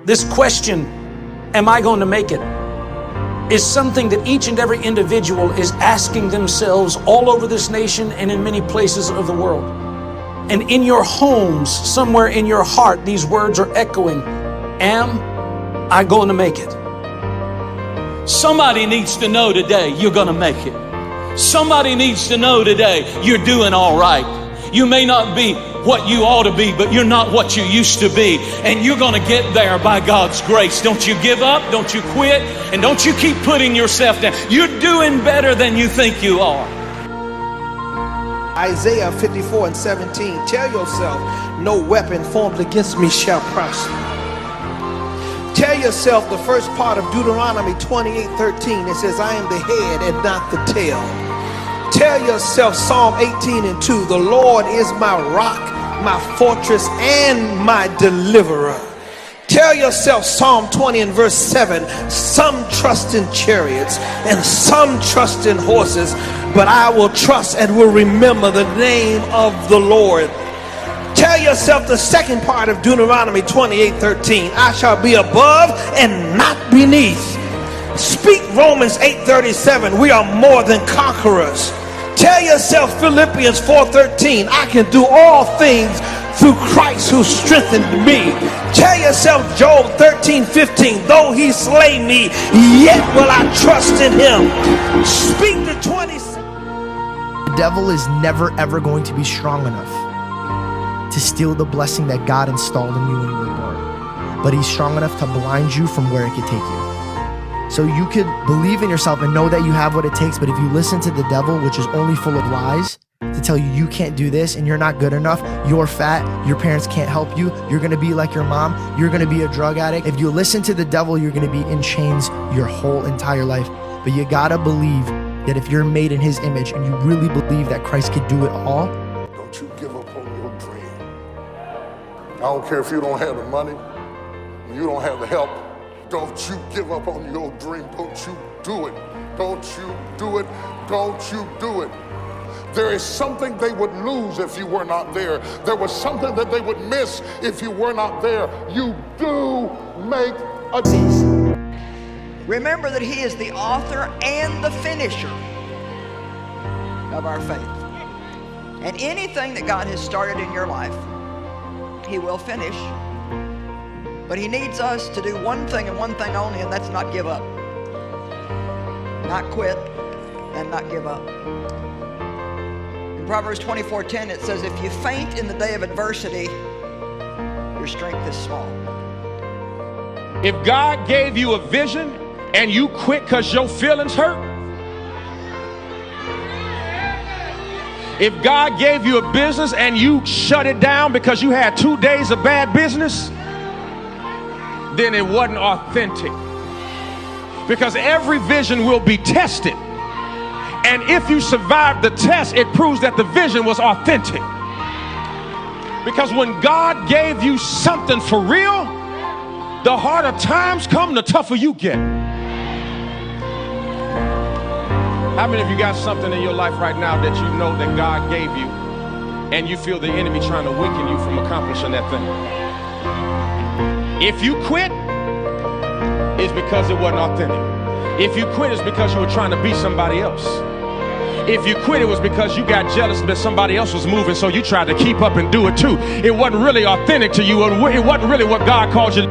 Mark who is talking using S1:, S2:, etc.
S1: This question, am I going to make it, is something that each and every individual is asking themselves all over this nation and in many places of the world. And in your homes, somewhere in your heart, these words are echoing, am I going to make it?
S2: Somebody needs to know today you're going to make it. Somebody needs to know today you're doing all right. You may not be what you ought to be, but you're not what you used to be. And you're going to get there by God's grace. Don't you give up. Don't you quit. And don't you keep putting yourself down. You're doing better than you think you are.
S3: Isaiah 54:17. Tell yourself, no weapon formed against me shall prosper. Tell yourself the first part of Deuteronomy 28:13. It says, I am the head and not the tail. Tell yourself Psalm 18:2. The Lord is my rock, my fortress, and my deliverer. Tell yourself Psalm 20:7. Some trust in chariots and some trust in horses, but I will trust and will remember the name of the Lord. Tell yourself the second part of Deuteronomy 28:13. I shall be above and not beneath. Speak Romans 8:37. We are more than conquerors. Tell yourself Philippians 4:13. I can do all things through Christ who strengthened me. Tell yourself Job 13:15. Though he slay me, yet will I trust in him. Speak the 27.
S4: The devil is never ever going to be strong enough to steal the blessing that God installed in you when you were born. But he's strong enough to blind you from where it could take you. So you could believe in yourself and know that you have what it takes, but if you listen to the devil, which is only full of lies, to tell you you can't do this and you're not good enough, you're fat, your parents can't help you, you're gonna be like your mom, you're gonna be a drug addict. If you listen to the devil, you're gonna be in chains your whole entire life. But you gotta believe that if you're made in his image and you really believe that Christ could do it all.
S5: Don't you give up on your dream. I don't care if you don't have the money, you don't have the help. Don't you give up on your dream. Don't you do it. Don't you do it. Don't you do it. There is something they would lose if you were not there. There was something that they would miss if you were not there. You do make a decision.
S6: Remember that he is the author and the finisher of our faith. And anything that God has started in your life, he will finish. But he needs us to do one thing and one thing only, and that's not give up. Not quit and not give up. In Proverbs 24:10, it says, if you faint in the day of adversity, your strength is small.
S7: If God gave you a vision and you quit because your feelings hurt, if God gave you a business and you shut it down because you had 2 days of bad business, then it wasn't authentic. Because every vision will be tested. And if you survive the test, it proves that the vision was authentic. Because when God gave you something for real, the harder times come, the tougher you get. How many of you got something in your life right now that you know that God gave you and you feel the enemy trying to weaken you from accomplishing that thing? If you quit, it's because it wasn't authentic. If you quit, it's because you were trying to be somebody else. If you quit, it was because you got jealous that somebody else was moving, so you tried to keep up and do it too. It wasn't really authentic to you. It wasn't really what God called you.